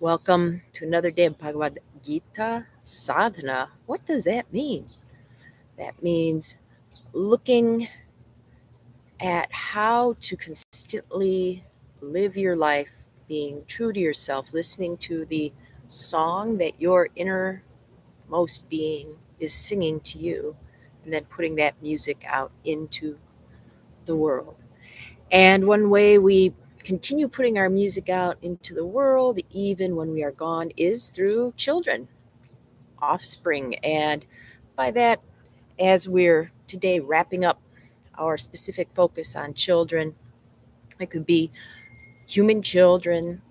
Welcome to another day of Bhagavad Gita Sadhana. What does that mean? That means looking at how to consistently live your life, being true to yourself, listening to the song that your innermost being is singing to you, and then putting that music out into the world. And one way we continue putting our music out into the world, even when we are gone, is through children, offspring. And by that, as we're today wrapping up our specific focus on children, it could be human children,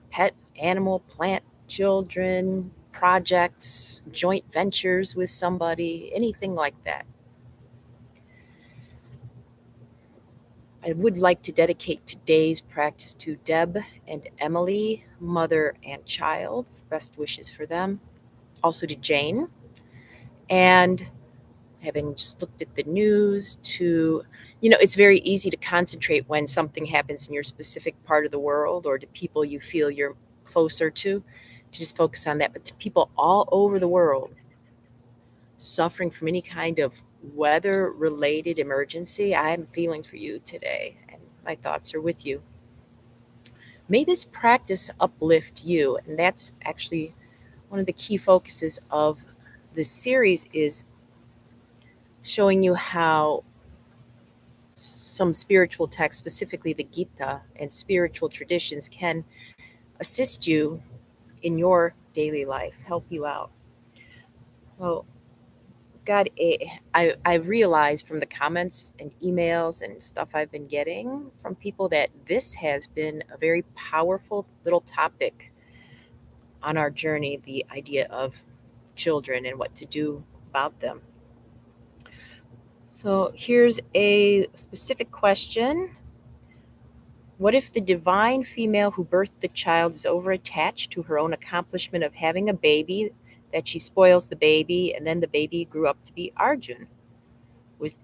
pet, animal, plant children, projects, joint ventures with somebody, anything like that. I would like to dedicate today's practice to Deb and Emily, mother and child. Best wishes for them. Also to Jane. And having just looked at the news to, it's very easy to concentrate when something happens in your specific part of the world or to people you feel you're closer to just focus on that. But to people all over the world suffering from any kind of weather-related emergency, I am feeling for you today, and my thoughts are with you. May this practice uplift you, and that's actually one of the key focuses of this series is showing you how some spiritual texts, specifically the Gita and spiritual traditions, can assist you in your daily life, help you out. Well, God, I realize from the comments and emails and stuff I've been getting from people that this has been a very powerful little topic on our journey, the idea of children and what to do about them. So here's a specific question. What if the divine female who birthed the child is overattached to her own accomplishment of having a baby, that she spoils the baby, and then the baby grew up to be Arjun?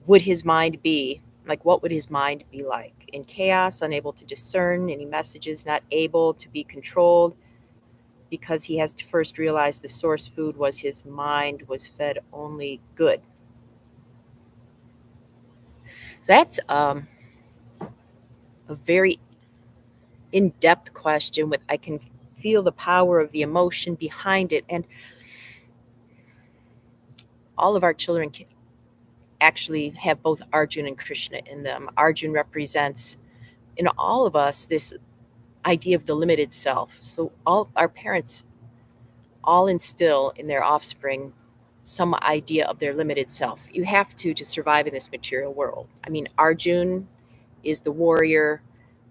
Would his mind be like, what would his mind be like? In chaos, unable to discern any messages, not able to be controlled, because he has to first realize the source food was his mind, was fed only good. So that's a very in-depth question with I can feel the power of the emotion behind it, and all of our children can actually have both Arjun and Krishna in them. Arjun represents in all of us this idea of the limited self. So all our parents all instill in their offspring some idea of their limited self. You have to survive in this material world. I mean, Arjun is the warrior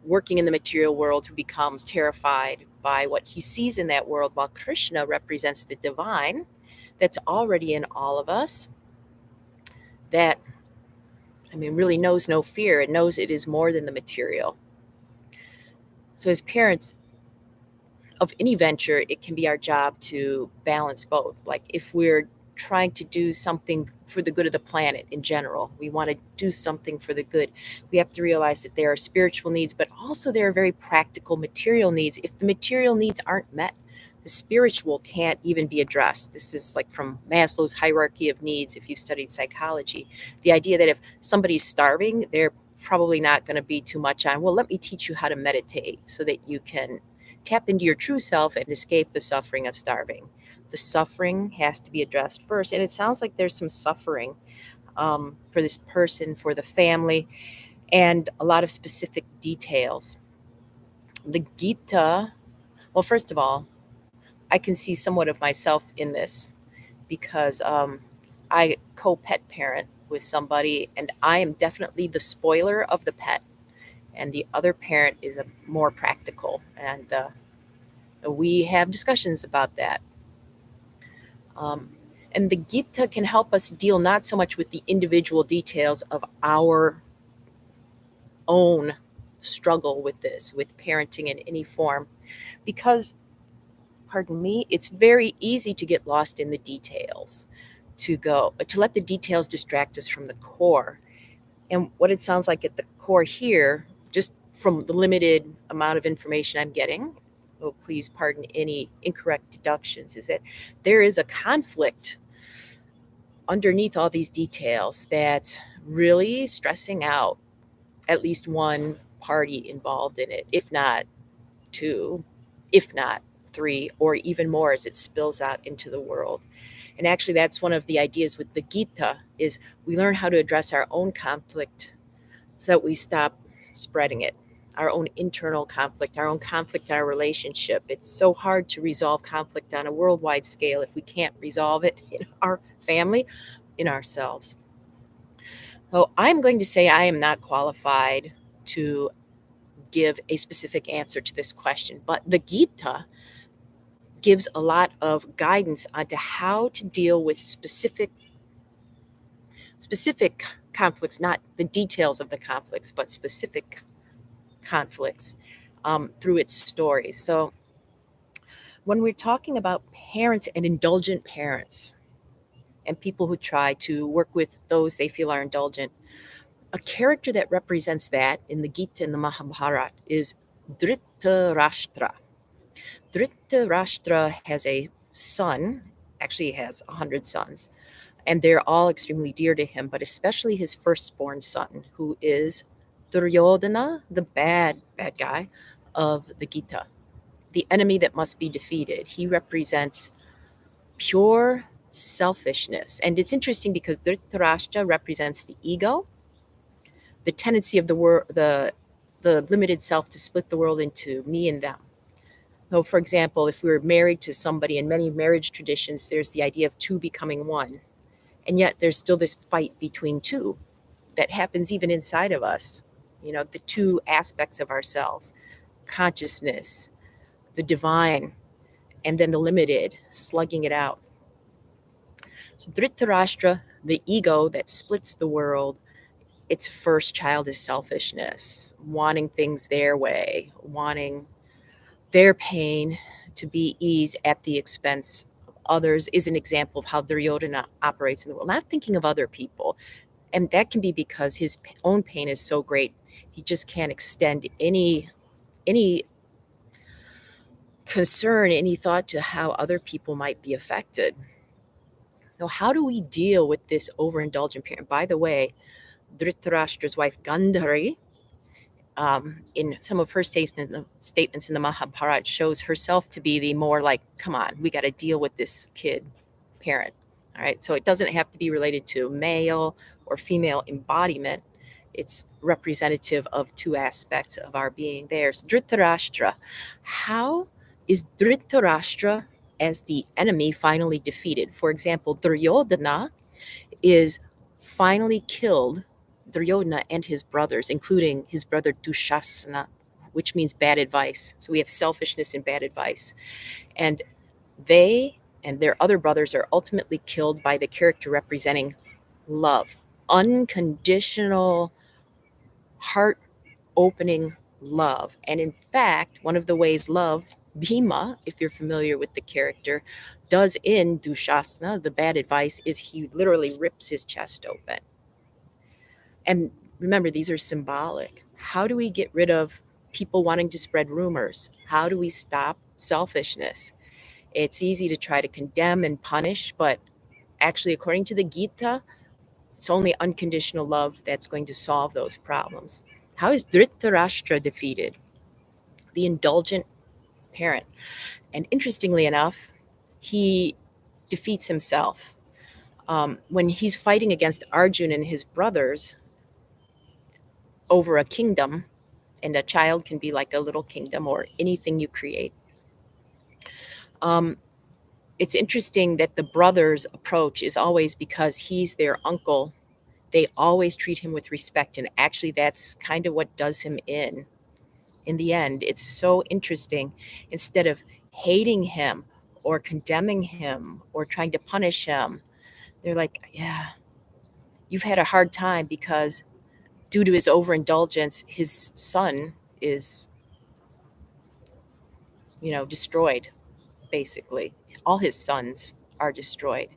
working in the material world who becomes terrified by what he sees in that world, while Krishna represents the divine that's already in all of us, that, really knows no fear. It knows it is more than the material. So as parents of any venture, it can be our job to balance both. Like if we're trying to do something for the good of the planet in general, we want to do something for the good, we have to realize that there are spiritual needs, but also there are very practical material needs. If the material needs aren't met, the spiritual can't even be addressed. This is like from Maslow's hierarchy of needs, if you've studied psychology. The idea that if somebody's starving, they're probably not going to be too much on, well, let me teach you how to meditate so that you can tap into your true self and escape the suffering of starving. The suffering has to be addressed first. And it sounds like there's some suffering for this person, for the family, and a lot of specific details. The Gita, well, first of all, I can see somewhat of myself in this because I co-pet parent with somebody, and I am definitely the spoiler of the pet, and the other parent is a more practical. And we have discussions about that. Um, and the Gita can help us deal not so much with the individual details of our own struggle with this, with parenting in any form, because, pardon me, it's very easy to get lost in the details, to let the details distract us from the core. And what it sounds like at the core here, just from the limited amount of information I'm getting, oh, please pardon any incorrect deductions, is that there is a conflict underneath all these details that's really stressing out at least one party involved in it, if not two, if not three, or even more as it spills out into the world. And actually, that's one of the ideas with the Gita is we learn how to address our own conflict so that we stop spreading it. Our own internal conflict, our own conflict in our relationship. It's so hard to resolve conflict on a worldwide scale if we can't resolve it in our family, in ourselves. So I'm going to say I am not qualified to give a specific answer to this question, but the Gita gives a lot of guidance onto how to deal with specific conflicts, not the details of the conflicts, but specific conflicts through its stories. So when we're talking about parents and indulgent parents and people who try to work with those they feel are indulgent, a character that represents that in the Gita and the Mahabharata is Dhritarashtra. Dhritarashtra has a son, actually he has 100 sons, and they're all extremely dear to him, but especially his firstborn son, who is Duryodhana, the bad guy of the Gita, the enemy that must be defeated. He represents pure selfishness. And it's interesting because Dhritarashtra represents the ego, the tendency of the limited self to split the world into me and them. So, for example, if we were married to somebody, in many marriage traditions, there's the idea of two becoming one. And yet there's still this fight between two that happens even inside of us. The two aspects of ourselves, consciousness, the divine, and then the limited, slugging it out. So Dhritarashtra, the ego that splits the world, its first child is selfishness, wanting things their way, wanting their pain to be eased at the expense of others, is an example of how Duryodhana operates in the world, not thinking of other people. And that can be because his own pain is so great, he just can't extend any concern, any thought to how other people might be affected. Now, how do we deal with this overindulgent parent? By the way, Dhritarashtra's wife Gandhari, in some of her statements in the Mahabharata, shows herself to be the more like, come on, we got to deal with this kid parent. All right, so it doesn't have to be related to male or female embodiment. It's representative of two aspects of our being. There's Dhritarashtra. How is Dhritarashtra as the enemy finally defeated? For example, Duryodhana is finally killed, Duryodhana and his brothers, including his brother Dushasana, which means bad advice. So we have selfishness and bad advice. And they and their other brothers are ultimately killed by the character representing love, unconditional, heart opening love. And in fact, one of the ways love, Bhima, if you're familiar with the character, does in Dushasana, the bad advice, is he literally rips his chest open. And remember, these are symbolic. How do we get rid of people wanting to spread rumors? How do we stop selfishness? It's easy to try to condemn and punish, but actually, according to the Gita, it's only unconditional love that's going to solve those problems. How is Dhritarashtra defeated? The indulgent parent. And interestingly enough, he defeats himself. When he's fighting against Arjun and his brothers over a kingdom, and a child can be like a little kingdom or anything you create. It's interesting that the brothers' approach is always because he's their uncle. They always treat him with respect, and actually, that's kind of what does him in. In the end, it's so interesting. Instead of hating him or condemning him or trying to punish him, they're like, yeah, you've had a hard time because due to his overindulgence, his son is, destroyed, basically. All his sons are destroyed.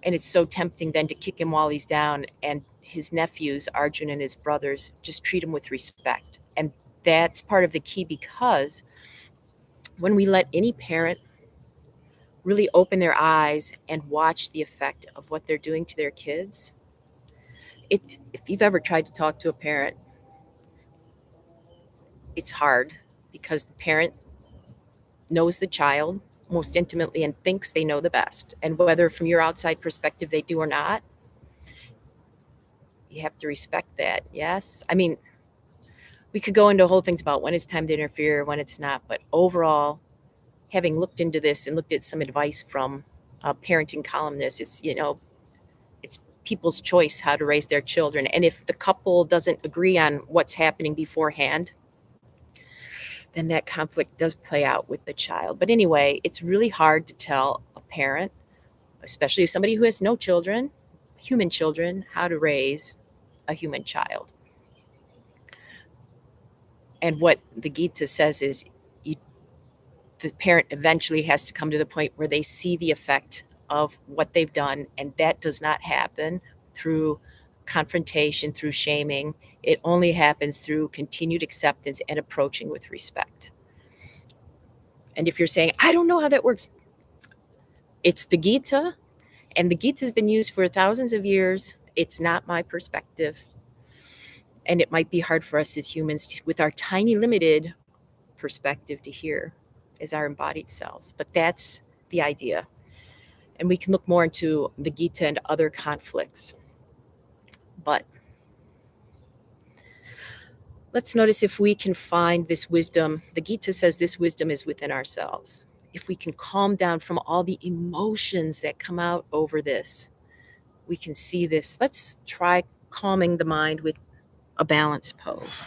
And it's so tempting then to kick him while he's down, and his nephews, Arjun and his brothers, just treat him with respect. And that's part of the key because When we let any parent really open their eyes and watch the effect of what they're doing to their kids, if you've ever tried to talk to a parent, it's hard because the parent knows the child most intimately and thinks they know the best. And whether from your outside perspective they do or not, you have to respect that. Yes. I mean, we could go into whole things about when it's time to interfere, when it's not. But overall, having looked into this and looked at some advice from parenting columnists, it's people's choice how to raise their children. And if the couple doesn't agree on what's happening beforehand, then that conflict does play out with the child. But anyway, it's really hard to tell a parent, especially somebody who has no children, human children, how to raise a human child. And what the Gita says is you, the parent eventually has to come to the point where they see the effect of what they've done, and that does not happen through confrontation, through shaming. It only happens through continued acceptance and approaching with respect. And if you're saying, I don't know how that works, it's the Gita, and the Gita has been used for thousands of years. It's not my perspective. And it might be hard for us as humans with our tiny, limited perspective to hear as our embodied selves. But that's the idea. And we can look more into the Gita and other conflicts. But let's notice if we can find this wisdom. The Gita says this wisdom is within ourselves. If we can calm down from all the emotions that come out over this, we can see this. Let's try calming the mind with a balance pose.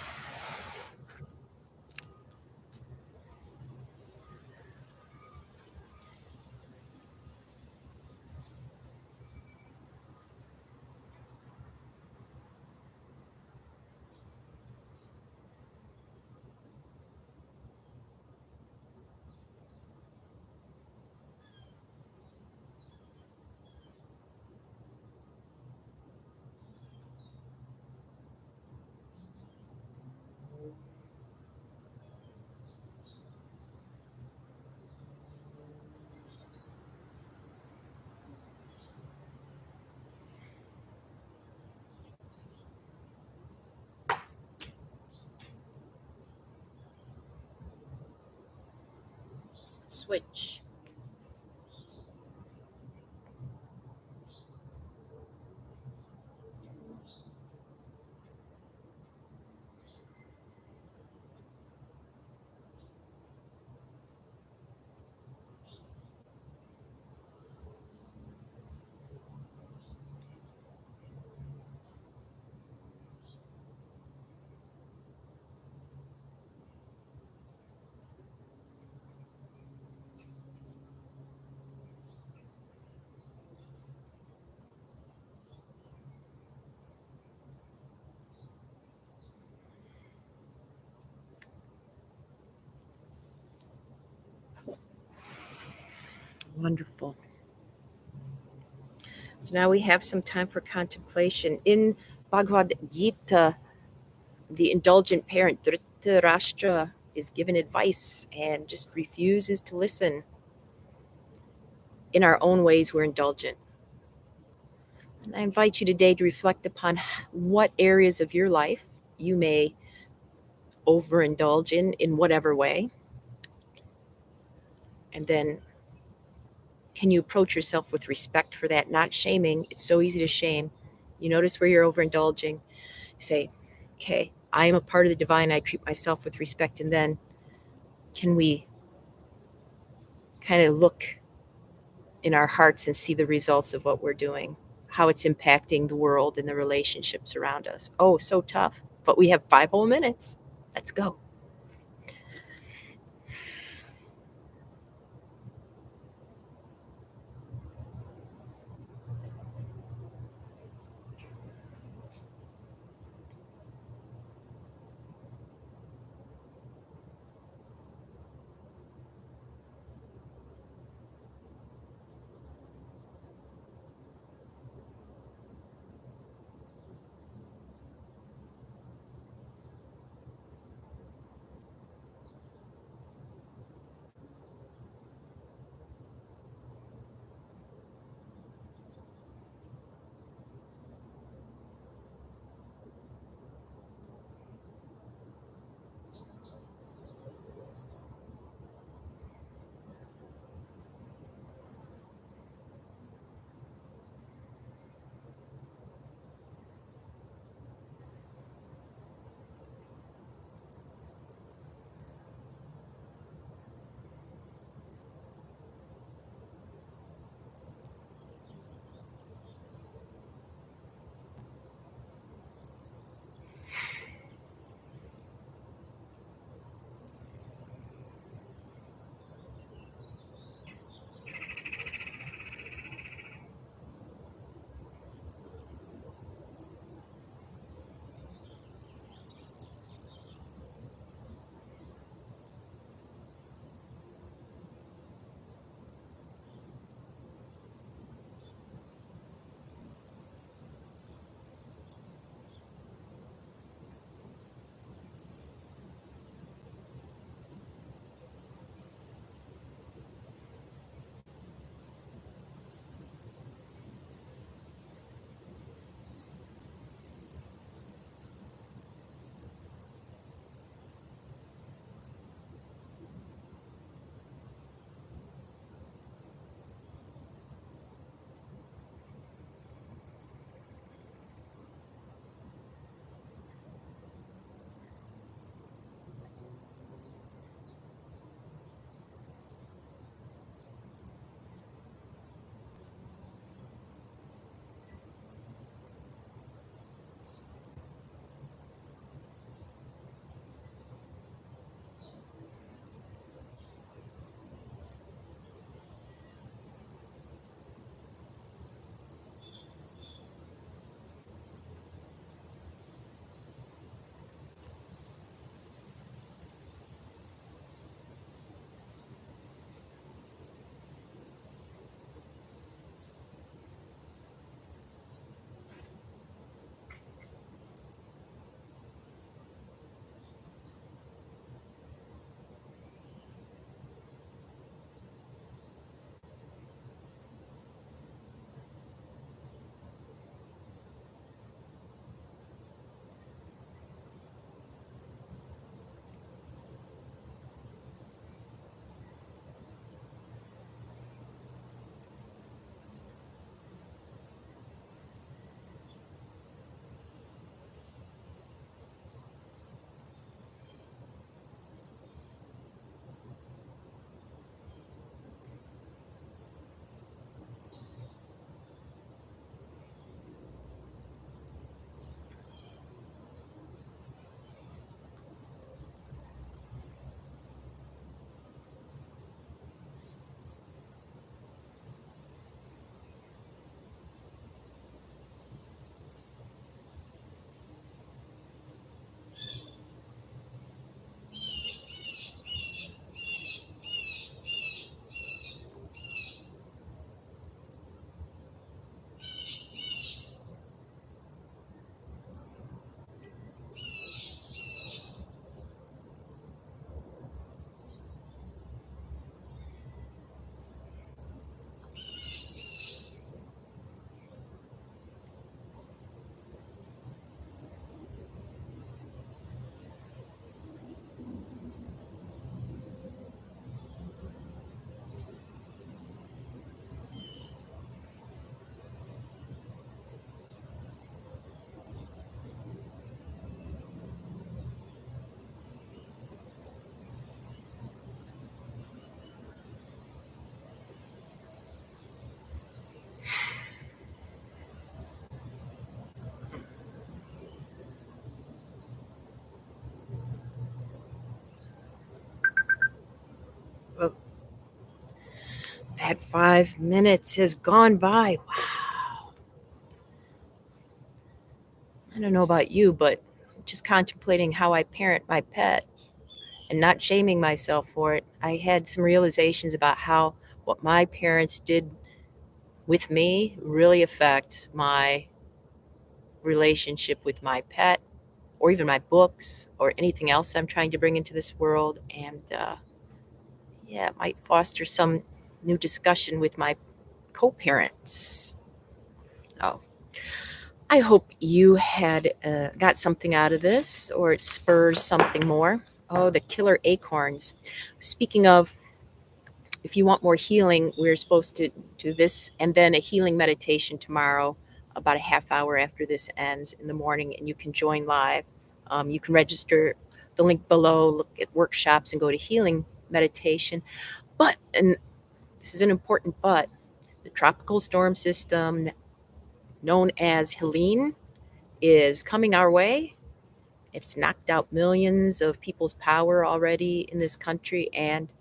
Switch. Wonderful. So now we have some time for contemplation. In Bhagavad Gita, the indulgent parent, Dhritarashtra, is given advice and just refuses to listen. In our own ways, we're indulgent. And I invite you today to reflect upon what areas of your life you may overindulge in whatever way. And then can you approach yourself with respect for that, not shaming? It's so easy to shame. You notice where you're overindulging. Say, okay, I am a part of the divine. I treat myself with respect. And then can we kind of look in our hearts and see the results of what we're doing, how it's impacting the world and the relationships around us? Oh, so tough. But we have 5 whole minutes. Let's go. That 5 minutes has gone by. Wow. I don't know about you, but just contemplating how I parent my pet and not shaming myself for it, I had some realizations about how what my parents did with me really affects my relationship with my pet, or even my books, or anything else I'm trying to bring into this world. And yeah, it might foster some new discussion with my co-parents. Oh, I hope you had got something out of this, or it spurs something more. Oh, the killer acorns. Speaking of, if you want more healing, we're supposed to do this and then a healing meditation tomorrow, about a half hour after this ends in the morning, and you can join live. You can register the link below, look at workshops, and go to healing meditation. But, and this is an important but, the tropical storm system known as Helene is coming our way. It's knocked out millions of people's power already in this country, and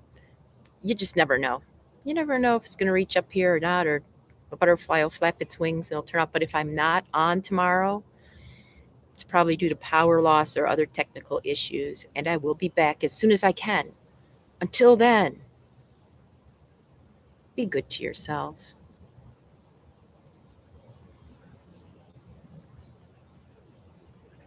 you just never know. You never know if it's going to reach up here or not, or a butterfly will flap its wings and it'll turn up. But if I'm not on tomorrow, it's probably due to power loss or other technical issues, and I will be back as soon as I can. Until then, be good to yourselves.